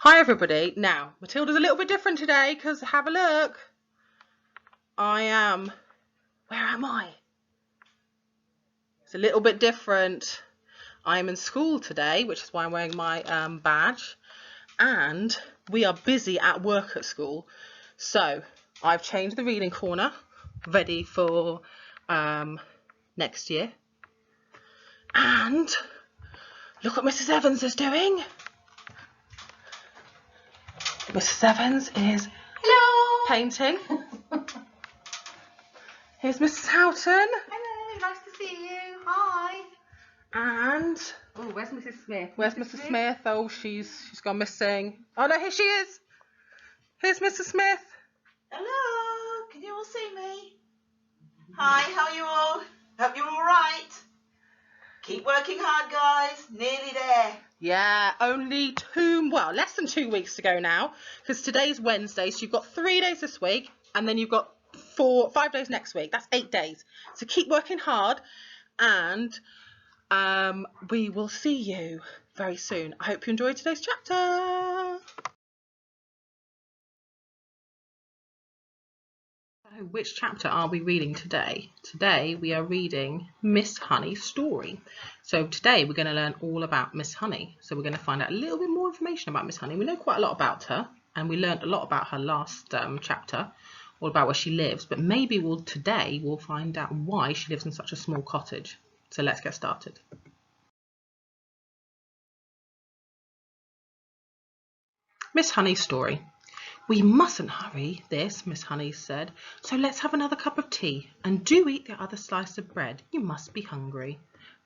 Hi everybody. Now, Matilda's a little bit different today because have a look. Where am I? It's a little bit different. I am in school today, which is why I'm wearing my badge. And we are busy at work at school. So I've changed the reading corner, ready for next year. And look what Mrs. Evans is doing. Mrs. Evans is painting. Here's Mrs. Houghton. Hello, nice to see you. Hi. And oh, where's Mrs. Smith? Where's Mrs. Smith? Oh, she's gone missing. Oh no, here she is. Here's Mrs. Smith. Hello, can you all see me? Hi, how are you all? Hope you're all right. Keep working hard, guys. Nearly there. Yeah, less than 2 weeks to go now, because today's Wednesday, so you've got 3 days this week, and then you've got 5 days next week. That's 8 days. So keep working hard, and we will see you very soon. I hope you enjoyed today's chapter. So which chapter are we reading today? Today we are reading Miss Honey's story. So today we're going to learn all about Miss Honey. So we're going to find out a little bit more information about Miss Honey. We know quite a lot about her, and we learned a lot about her last chapter, all about where she lives, but maybe today we'll find out why she lives in such a small cottage. So let's get started. Miss Honey's story. We mustn't hurry this, Miss Honey said, so let's have another cup of tea, and do eat the other slice of bread. You must be hungry.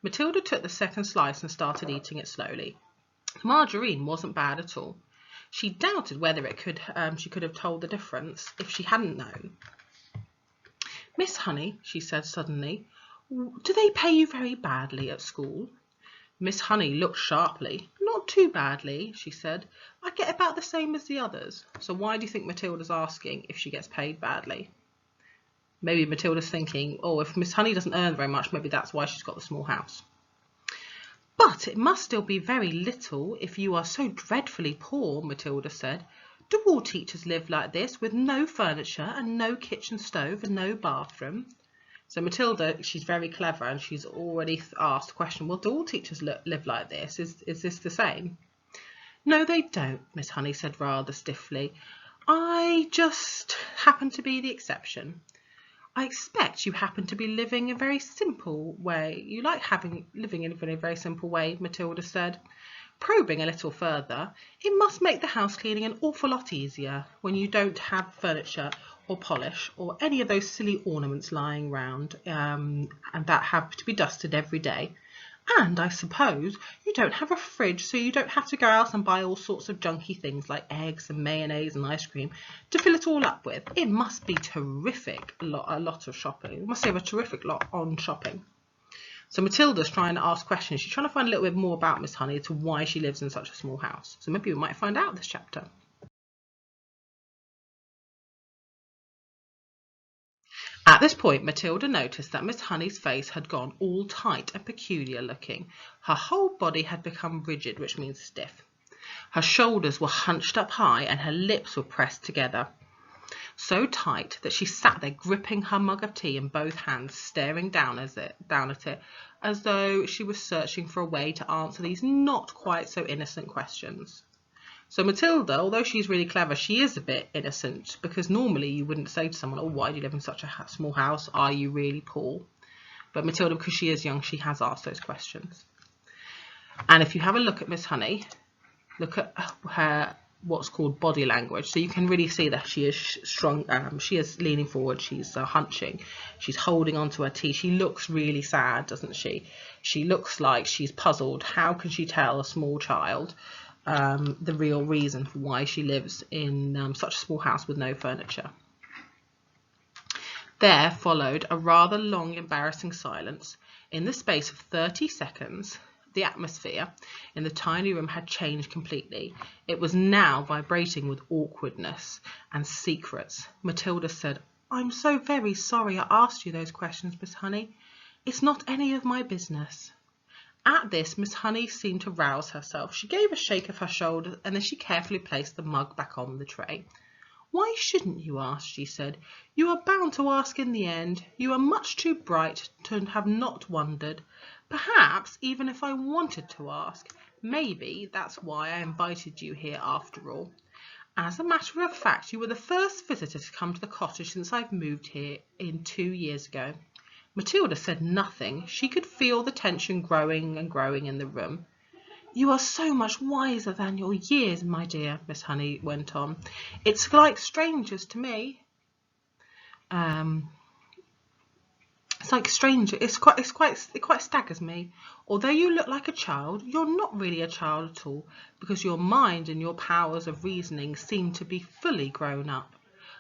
Matilda took the second slice and started eating it slowly. The margarine wasn't bad at all. She doubted whether she could have told the difference if she hadn't known. Miss Honey, she said suddenly, do they pay you very badly at school? Miss Honey looked sharply. Not too badly, she said. I get about the same as the others. So why do you think Matilda's asking if she gets paid badly? Maybe Matilda's thinking, oh, if Miss Honey doesn't earn very much, maybe that's why she's got the small house. But it must still be very little if you are so dreadfully poor, Matilda said. Do all teachers live like this, with no furniture and no kitchen stove and no bathroom? So Matilda, she's very clever, and she's already asked the question, well, do all teachers live like this? Is this the same? No, they don't, Miss Honey said rather stiffly. I just happen to be the exception. I expect you happen to be living a very simple way. You like living in a very simple way, Matilda said. Probing a little further, it must make the house cleaning an awful lot easier when you don't have furniture or polish or any of those silly ornaments lying round and that have to be dusted every day. And I suppose you don't have a fridge, so you don't have to go out and buy all sorts of junky things like eggs and mayonnaise and ice cream to fill it all up with. It must be terrific, a lot of shopping. You must have a terrific lot on shopping. So Matilda's trying to ask questions. She's trying to find a little bit more about Miss Honey to why she lives in such a small house. So maybe we might find out this chapter. At this point, Matilda noticed that Miss Honey's face had gone all tight and peculiar looking. Her whole body had become rigid, which means stiff. Her shoulders were hunched up high and her lips were pressed together, so tight that she sat there gripping her mug of tea in both hands, staring down at it, as though she was searching for a way to answer these not quite so innocent questions. So Matilda, although she's really clever, she is a bit innocent, because normally you wouldn't say to someone, oh, why do you live in such a small house? Are you really poor? But Matilda, because she is young, she has asked those questions. And if you have a look at Miss Honey, look at her what's called body language, so you can really see that she is strong. She is leaning forward, she's hunching, she's holding onto her tea. She looks really sad, doesn't she? She looks like she's puzzled. How can she tell a small child the real reason for why she lives in such a small house with no furniture? There followed a rather long, embarrassing silence. In the space of 30 seconds, the atmosphere in the tiny room had changed completely. It was now vibrating with awkwardness and secrets. Matilda said, I'm so very sorry I asked you those questions, Miss Honey. It's not any of my business. At this, Miss Honey seemed to rouse herself. She gave a shake of her shoulders and then she carefully placed the mug back on the tray. "Why shouldn't you ask?" she said. "You are bound to ask in the end. You are much too bright to have not wondered. Perhaps even if I wanted to ask, maybe that's why I invited you here after all. As a matter of fact, you were the first visitor to come to the cottage since I've moved here in 2 years ago." Matilda said nothing. She could feel the tension growing and growing in the room. "You are so much wiser than your years, my dear," Miss Honey went on. "It's like strangers to me. It's like stranger. It quite staggers me. Although you look like a child, you're not really a child at all, because your mind and your powers of reasoning seem to be fully grown up.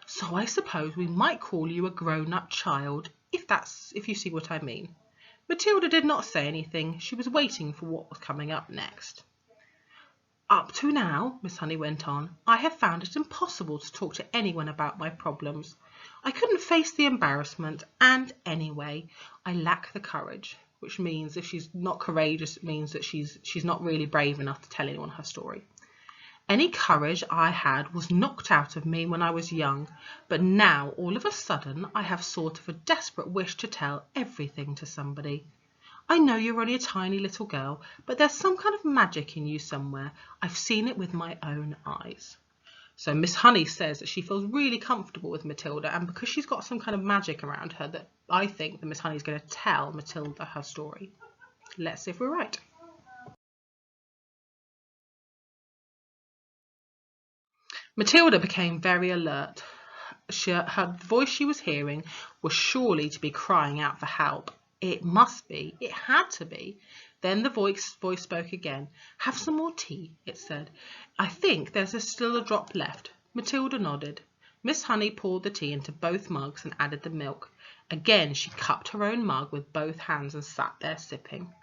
So I suppose we might call you a grown-up child, if you see what I mean." Matilda did not say anything. She was waiting for what was coming up next. "Up to now," Miss Honey went on, "I have found it impossible to talk to anyone about my problems. I couldn't face the embarrassment, and anyway, I lack the courage," which means if she's not courageous, it means that she's not really brave enough to tell anyone her story. "Any courage I had was knocked out of me when I was young, but now all of a sudden I have sort of a desperate wish to tell everything to somebody. I know you're only a tiny little girl, but there's some kind of magic in you somewhere. I've seen it with my own eyes." So Miss Honey says that she feels really comfortable with Matilda, and because she's got some kind of magic around her, that I think that Miss Honey is going to tell Matilda her story. Let's see if we're right. Matilda became very alert. Her voice she was hearing was surely to be crying out for help. It must be. It had to be. Then the voice spoke again. "Have some more tea," it said. "I think there's still a drop left." Matilda nodded. Miss Honey poured the tea into both mugs and added the milk. Again she cupped her own mug with both hands and sat there sipping.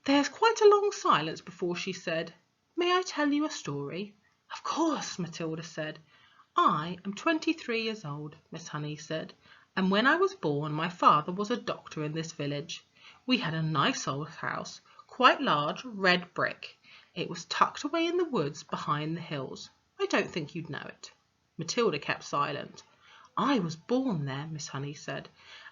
There's quite a long silence before she said, "May I tell you a story?" "Of course," Matilda said. "I am 23 years old," Miss Honey said, "and when I was born my father was a doctor in this village. We had a nice old house, quite large, red brick. It was tucked away in the woods behind the hills. I don't think you'd know it." Matilda kept silent. "I was born there," Miss Honey said,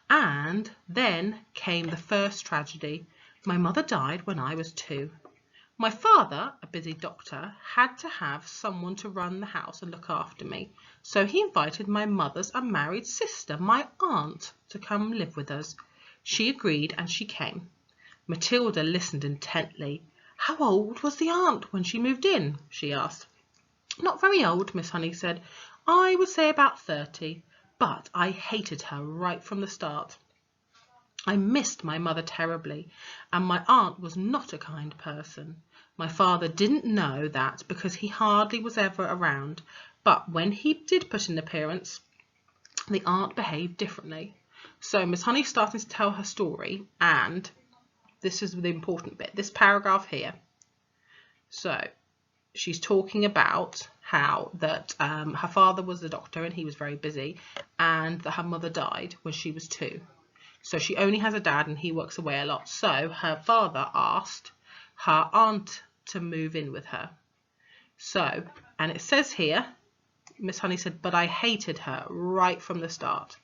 "and then came the first tragedy. My mother died when I was 2. My father, a busy doctor, had to have someone to run the house and look after me, so he invited my mother's unmarried sister, my aunt, to come live with us. She agreed and she came." Matilda listened intently. "How old was the aunt when she moved in?" she asked. "Not very old," Miss Honey said. "I would say about 30, but I hated her right from the start. I missed my mother terribly, and my aunt was not a kind person. My father didn't know that because he hardly was ever around, but when he did put in an appearance, the aunt behaved differently." So Miss Honey started to tell her story, and this is the important bit, this paragraph here. So she's talking about how that her father was a doctor and he was very busy, and that her mother died when she was 2. So she only has a dad and he works away a lot. So her father asked her aunt to move in with her. So, and it says here, Miss Honey said, "But I hated her right from the start."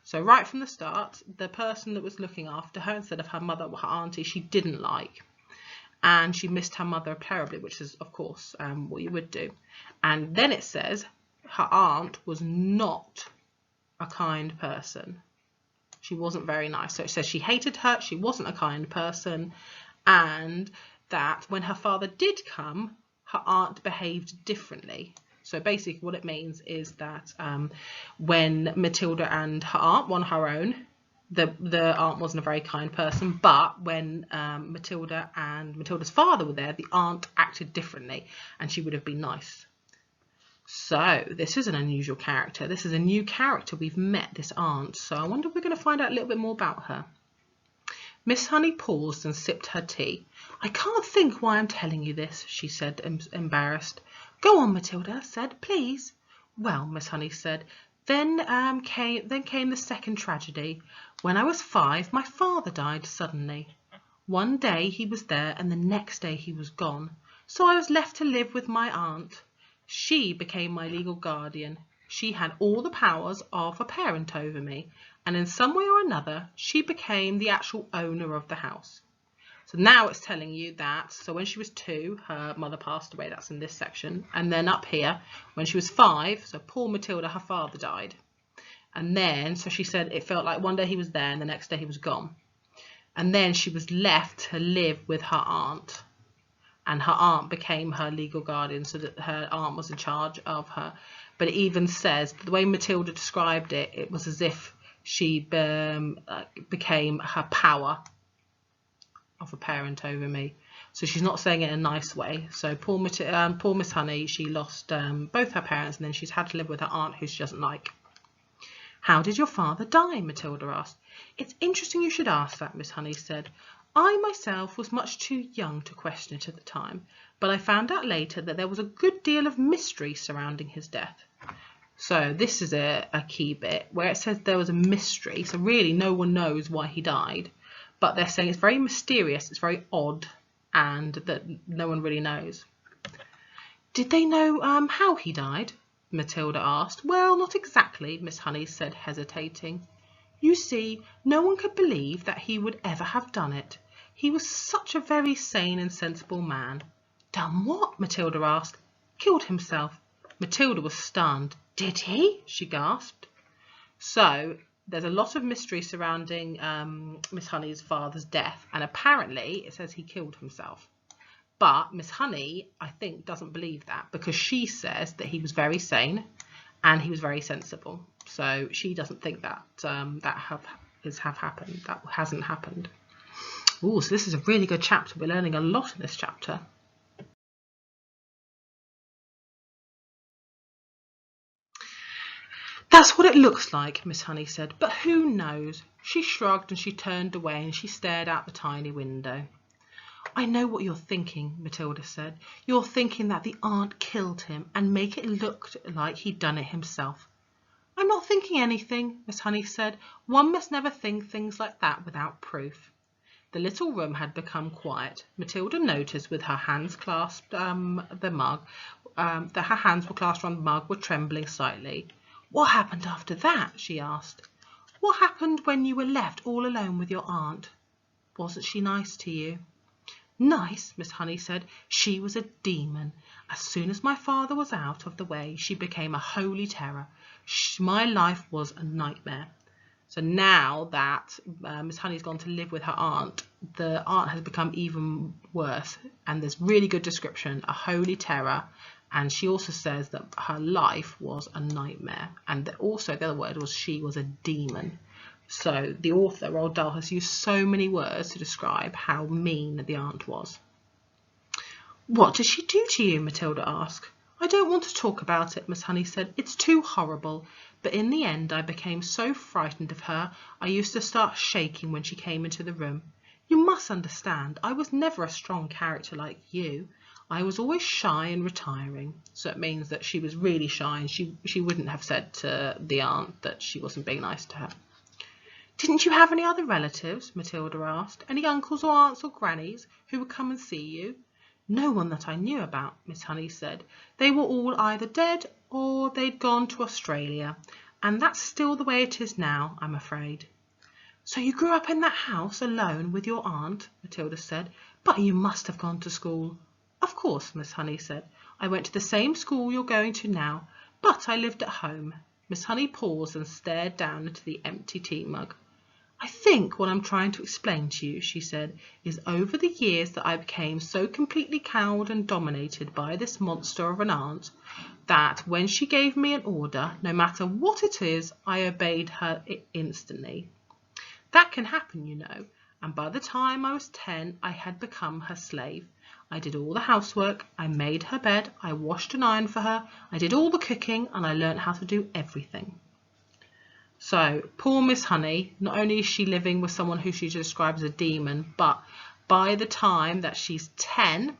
So right from the start, the person that was looking after her instead of her mother, her auntie, she didn't like. And she missed her mother terribly, which is, of course, what you would do. And then it says her aunt was not a kind person. She wasn't very nice. So it says she hated her, she wasn't a kind person, and that when her father did come, her aunt behaved differently. So basically what it means is that when Matilda and her aunt were on her own, the aunt wasn't a very kind person, but when Matilda and Matilda's father were there, the aunt acted differently and she would have been nice. So this is an unusual character. This is a new character we've met, this aunt. So I wonder if we're going to find out a little bit more about her. Miss Honey paused and sipped her tea. "I can't think why I'm telling you this," she said, embarrassed. "Go on," Matilda said, "please." "Well," Miss Honey said, then came the second tragedy. When I was 5, my father died suddenly." One day he was there and the next day he was gone. So I was left to live with my aunt. She became my legal guardian. She had all the powers of a parent over me, and in some way or another, she became the actual owner of the house. So now it's telling you that, so when she was 2, her mother passed away, that's in this section, and then up here, when she was 5, so poor Matilda, her father died. And then, so she said it felt like one day he was there and the next day he was gone. And then she was left to live with her aunt. And her aunt became her legal guardian, so that her aunt was in charge of her. But it even says, the way Matilda described it, it was as if she became her power of a parent over me. So she's not saying it in a nice way. So poor Miss Honey, she lost both her parents, and then she's had to live with her aunt who she doesn't like. How did your father die? Matilda asked. It's interesting you should ask that, Miss Honey said. I myself was much too young to question it at the time, but I found out later that there was a good deal of mystery surrounding his death. So this is a key bit where it says there was a mystery. So really no one knows why he died, but they're saying it's very mysterious, it's very odd, and that no one really knows. Did they know how he died? Matilda asked. Well, not exactly, Miss Honey said, hesitating. You see, no one could believe that he would ever have done it. He was such a very sane and sensible man. Done what? Matilda asked. Killed himself. Matilda was stunned. Did he? She gasped. So there's a lot of mystery surrounding Miss Honey's father's death, and apparently it says he killed himself. But Miss Honey, I think, doesn't believe that, because she says that he was very sane and he was very sensible. So she doesn't think that that hasn't happened. Ooh, so this is a really good chapter. We're learning a lot in this chapter. That's what it looks like, Miss Honey said, but who knows? She shrugged and she turned away and she stared out the tiny window. I know what you're thinking, Matilda said. You're thinking that the aunt killed him and make it look like he'd done it himself. I'm not thinking anything, Miss Honey said. One must never think things like that without proof. The little room had become quiet. Matilda noticed, with her hands clasped the mug, that her hands were clasped around the mug, were trembling slightly. What happened after that? She asked. What happened when you were left all alone with your aunt? Wasn't she nice to you? Nice, Miss Honey said. She was a demon. As soon as my father was out of the way, she became a holy terror. My life was a nightmare. So now that Miss Honey's gone to live with her aunt, the aunt has become even worse. And there's really good description, a holy terror. And she also says that her life was a nightmare. And also the other word was she was a demon. So the author, Roald Dahl, has used so many words to describe how mean the aunt was. What did she do to you? Matilda asked. I don't want to talk about it, Miss Honey said. It's too horrible. But in the end, I became so frightened of her, I used to start shaking when she came into the room. You must understand, I was never a strong character like you. I was always shy and retiring. So it means that she was really shy, and she wouldn't have said to the aunt that she wasn't being nice to her. Didn't you have any other relatives? Matilda asked. Any uncles or aunts or grannies who would come and see you? No one that I knew about, Miss Honey said. They were all either dead or they'd gone to Australia, and that's still the way it is now, I'm afraid. So you grew up in that house alone with your aunt? Matilda said. But you must have gone to school. Of course, Miss Honey said. I went to the same school you're going to now, but I lived at home. Miss Honey paused and stared down into the empty tea mug. I think what I'm trying to explain to you, she said, is over the years that I became so completely cowed and dominated by this monster of an aunt that when she gave me an order, no matter what it is, I obeyed her instantly. That can happen, you know, and by the time I was 10, I had become her slave. I did all the housework, I made her bed, I washed and ironed for her, I did all the cooking, and I learnt how to do everything. So poor Miss Honey, not only is she living with someone who she describes as a demon, but by the time that she's 10,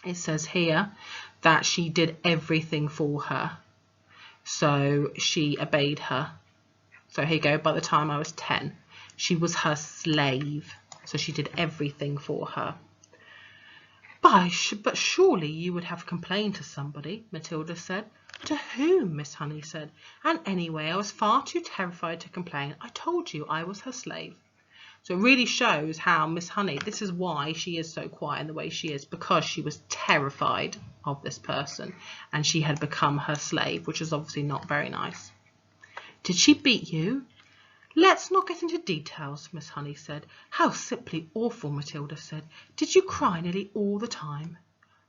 it says here that she did everything for her. So she obeyed her. So here you go, by the time I was 10, she was her slave. so she did everything for her. But surely you would have complained to somebody, Matilda said. To whom? Miss Honey said. And anyway, I was far too terrified to complain. I told you I was her slave. So it really shows how Miss Honey, this is why she is so quiet in the way she is, because she was terrified of this person and she had become her slave, which is obviously not very nice. Did she beat you? Let's not get into details, Miss Honey said. How simply awful, Matilda said. Did you cry nearly all the time?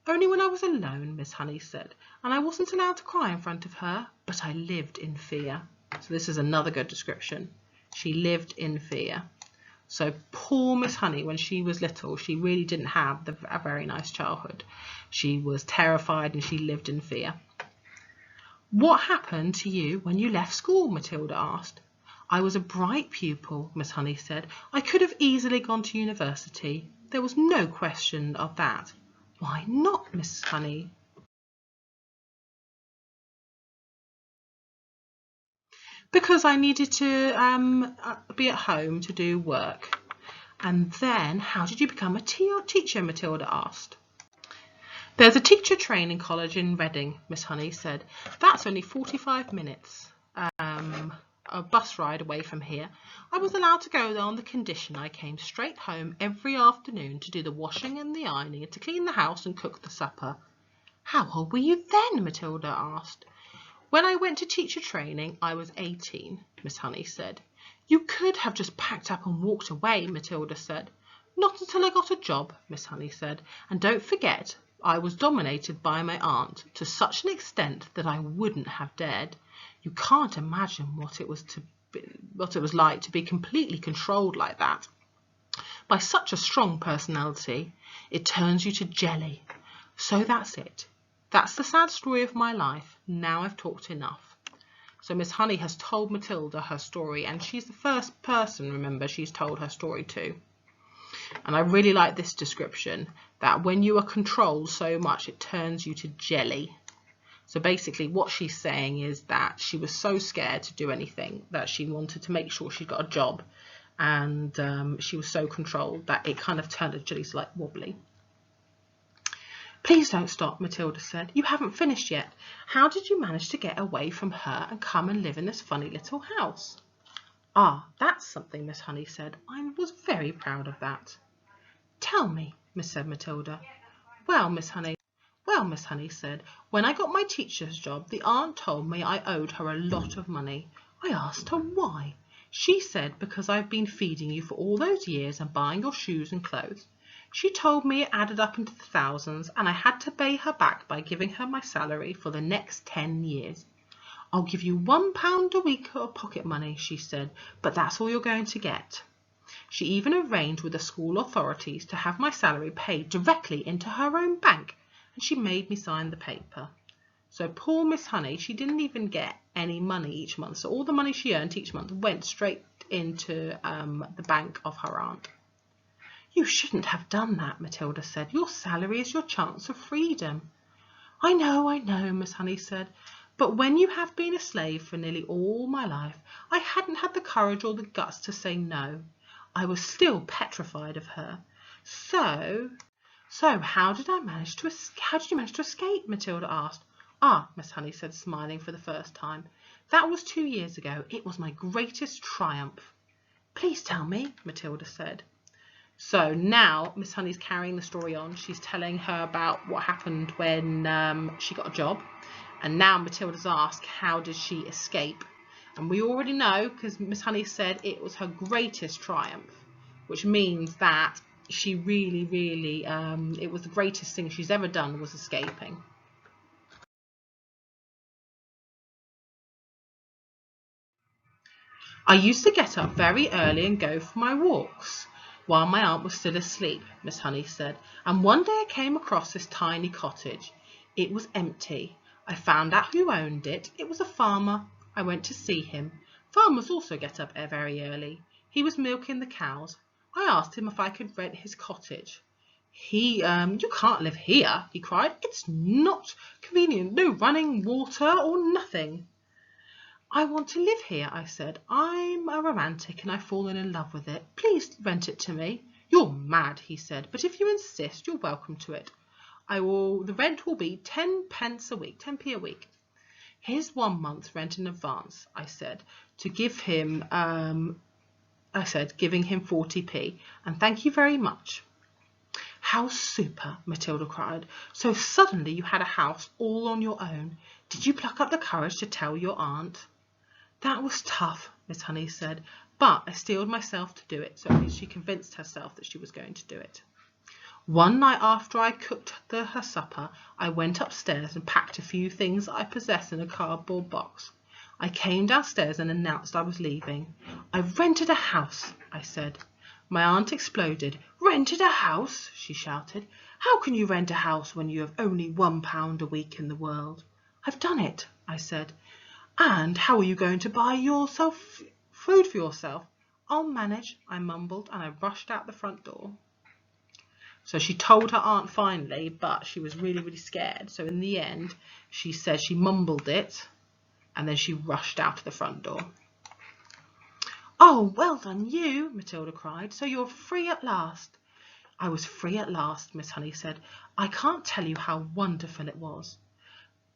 Only when I was alone, Miss Honey said, and I wasn't allowed to cry in front of her, but I lived in fear. So this is another good description. She lived in fear. So poor Miss Honey, when she was little, she really didn't have a very nice childhood. She was terrified and she lived in fear. What happened to you when you left school? Matilda asked. I was a bright pupil, Miss Honey said. I could have easily gone to university. There was no question of that. Why not, Miss Honey? Because I needed to be at home to do work. And then, how did you become a teacher? Matilda asked. There's a teacher training college in Reading, Miss Honey said. That's only 45 minutes. A bus ride away from here. I was allowed to go there on the condition I came straight home every afternoon to do the washing and the ironing and to clean the house and cook the supper. How old were you then? Matilda asked. When I went to teacher training, I was 18, Miss Honey said. You could have just packed up and walked away, Matilda said. Not until I got a job, Miss Honey said. And don't forget, I was dominated by my aunt to such an extent that I wouldn't have dared. You can't imagine what it was like to be completely controlled like that. By such a strong personality, it turns you to jelly. So that's it. That's the sad story of my life. Now I've talked enough. So Miss Honey has told Matilda her story, and she's the first person, remember, she's told her story to. And I really like this description, that when you are controlled so much, it turns you to jelly. So basically what she's saying is that she was so scared to do anything that she wanted to make sure she got a job, and she was so controlled that it kind of turned her jelly like wobbly. Please don't stop, Matilda said. You haven't finished yet. How did you manage to get away from her and come and live in this funny little house? Ah, that's something, Miss Honey said. I was very proud of that. Tell me, said Matilda. Well, Miss Honey said, when I got my teacher's job, the aunt told me I owed her a lot of money. I asked her why. She said, because I've been feeding you for all those years and buying your shoes and clothes. She told me it added up into the thousands, and I had to pay her back by giving her my salary for the next 10 years. I'll give you £1 a week of pocket money, she said, but that's all you're going to get. She even arranged with the school authorities to have my salary paid directly into her own bank, and she made me sign the paper. So poor Miss Honey, she didn't even get any money each month. So all the money she earned each month went straight into the bank of her aunt. You shouldn't have done that, Matilda said. Your salary is your chance of freedom. I know, Miss Honey said. But when you have been a slave for nearly all my life, I hadn't had the courage or the guts to say no. I was still petrified of her. So how did you manage to escape? Matilda asked. Ah, Miss Honey said, smiling for the first time. That was 2 years ago. It was my greatest triumph. Please tell me, Matilda said. So now Miss Honey's carrying the story on. She's telling her about what happened when she got a job. And now Matilda's asked, how did she escape? And we already know, because Miss Honey said it was her greatest triumph, which means that she really, it was the greatest thing she's ever done, was escaping. I used to get up very early and go for my walks while my aunt was still asleep, Miss Honey said, and one day I came across this tiny cottage. It was empty. I found out who owned it. It was a farmer. I went to see him. Farmers also get up very early. He was milking the cows. I asked him if I could rent his cottage. You can't live here, he cried. It's not convenient. No running water or nothing. I want to live here, I said. I'm a romantic and I've fallen in love with it. Please rent it to me. You're mad, he said, but if you insist, you're welcome to it. The rent will be 10 pence a week, 10p a week. Here's 1 month's rent in advance, I said, to give him, giving him 40p, and thank you very much. How super, Matilda cried. So suddenly you had a house all on your own. Did you pluck up the courage to tell your aunt? That was tough, Miss Honey said, but I steeled myself to do it, so at least she convinced herself that she was going to do it. One night after I cooked her supper, I went upstairs and packed a few things that I possessed in a cardboard box. I came downstairs and announced I was leaving. I've rented a house, I said. My aunt exploded. Rented a house? She shouted. How can you rent a house when you have only £1 a week in the world? I've done it, I said. And how are you going to buy yourself food for yourself? I'll manage, I mumbled, and I rushed out the front door. So she told her aunt finally, but she was really, really scared. So in the end, she said she mumbled it, and then she rushed out of the front door. Oh, well done you, Matilda cried. So you're free at last. I was free at last, Miss Honey said. I can't tell you how wonderful it was.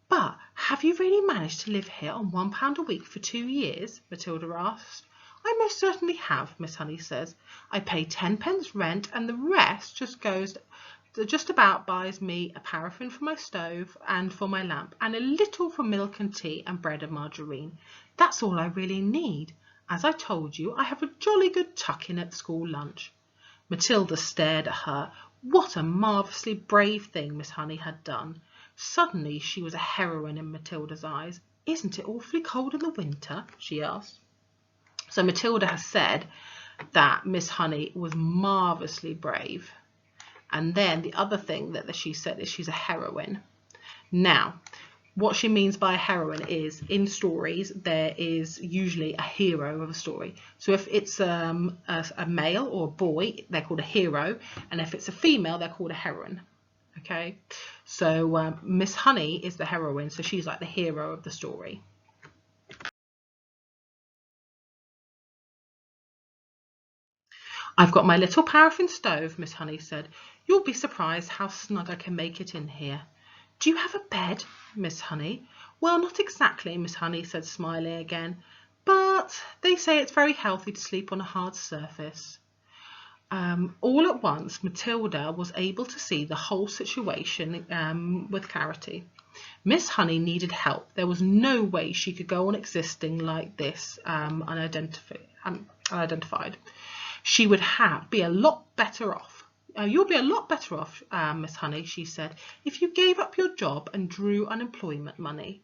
But have you really managed to live here on £1 a week for 2 years? Matilda asked. I most certainly have, Miss Honey says. I pay 10 pence rent, and the rest just about buys me a paraffin for my stove and for my lamp, and a little for milk and tea and bread and margarine. That's all I really need. As I told you, I have a jolly good tuck-in at school lunch. Matilda stared at her. What a marvellously brave thing Miss Honey had done. Suddenly she was a heroine in Matilda's eyes. Isn't it awfully cold in the winter? She asked. So Matilda has said that Miss Honey was marvellously brave. And then the other thing that she said is she's a heroine. Now, what she means by a heroine is, in stories, there is usually a hero of a story. So if it's a male or a boy, they're called a hero. And if it's a female, they're called a heroine. Okay, so Miss Honey is the heroine, so she's like the hero of the story. I've got my little paraffin stove, Miss Honey said. You'll be surprised how snug I can make it in here. Do you have a bed, Miss Honey? Well, not exactly, Miss Honey said, smiling again, but they say it's very healthy to sleep on a hard surface. All at once, Matilda was able to see the whole situation with clarity. Miss Honey needed help. There was no way she could go on existing like this, unidentified. She would be a lot better off. You'll be a lot better off, Miss Honey, she said, if you gave up your job and drew unemployment money.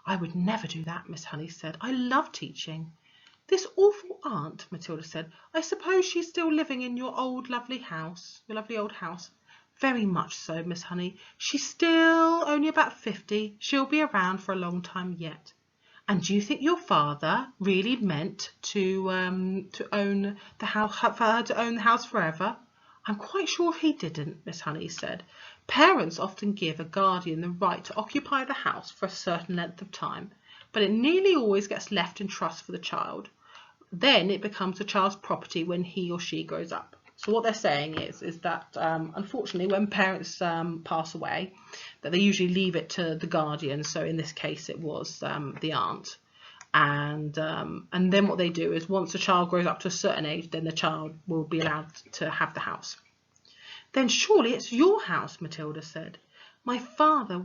I would never do that, Miss Honey said. I love teaching. This awful aunt, Matilda said. I suppose she's still living in your old lovely house, your lovely old house. Very much so, Miss Honey. She's still only about 50. She'll be around for a long time yet. And do you think your father really meant to own the house, for her to own the house forever? I'm quite sure he didn't, Miss Honey said. Parents often give a guardian the right to occupy the house for a certain length of time, but it nearly always gets left in trust for the child. Then it becomes the child's property when he or she grows up. So what they're saying is that unfortunately when parents pass away, that they usually leave it to the guardian. So in this case it was the aunt. And then what they do is once the child grows up to a certain age, then the child will be allowed to have the house. Then surely it's your house, Matilda said. My father's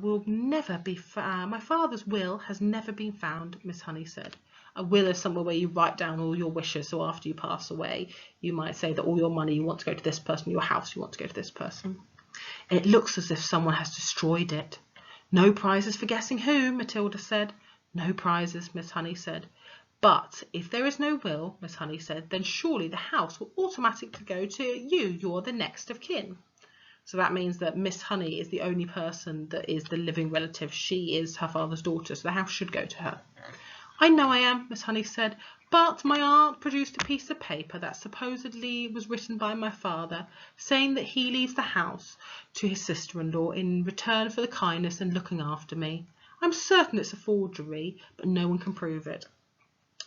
will has never been found, Miss Honey said. A will is somewhere where you write down all your wishes, so after you pass away, you might say that all your money you want to go to this person, your house you want to go to this person. It looks as if someone has destroyed it. No prizes for guessing who, Matilda said. No prizes, Miss Honey said. But if there is no will, Miss Honey said, then surely the house will automatically go to you. You're the next of kin. So that means that Miss Honey is the only person that is the living relative. She is her father's daughter, so the house should go to her. I know I am, Miss Honey said, but my aunt produced a piece of paper that supposedly was written by my father, saying that he leaves the house to his sister-in-law in return for the kindness and looking after me. I'm certain it's a forgery, but no one can prove it.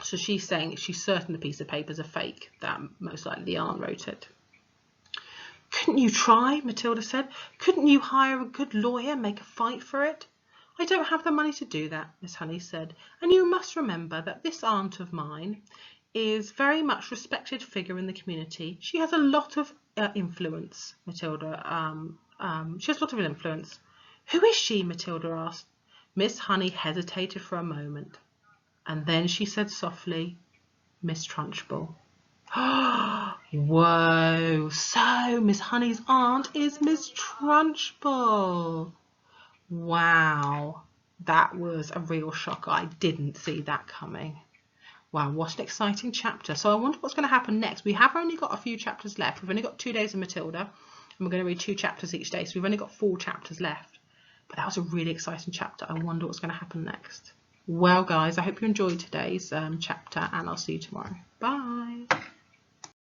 So she's saying she's certain the piece of paper is a fake, that most likely the aunt wrote it. Couldn't you try? Matilda said. Couldn't you hire a good lawyer and make a fight for it? I don't have the money to do that, Miss Honey said, and you must remember that this aunt of mine is very much respected figure in the community. She has a lot of influence, Matilda. She has a lot of influence. Who is she? Matilda asked. Miss Honey hesitated for a moment, and then she said softly, Miss Trunchbull. Whoa! So Miss Honey's aunt is Miss Trunchbull. Wow, that was a real shocker. I didn't see that coming. Wow, what an exciting chapter. So I wonder what's going to happen next. We have only got a few chapters left. We've only got 2 days of Matilda, and we're going to read 2 chapters each day. So we've only got 4 chapters left. But that was a really exciting chapter. I wonder what's going to happen next. Well, guys, I hope you enjoyed today's chapter, and I'll see you tomorrow. Bye.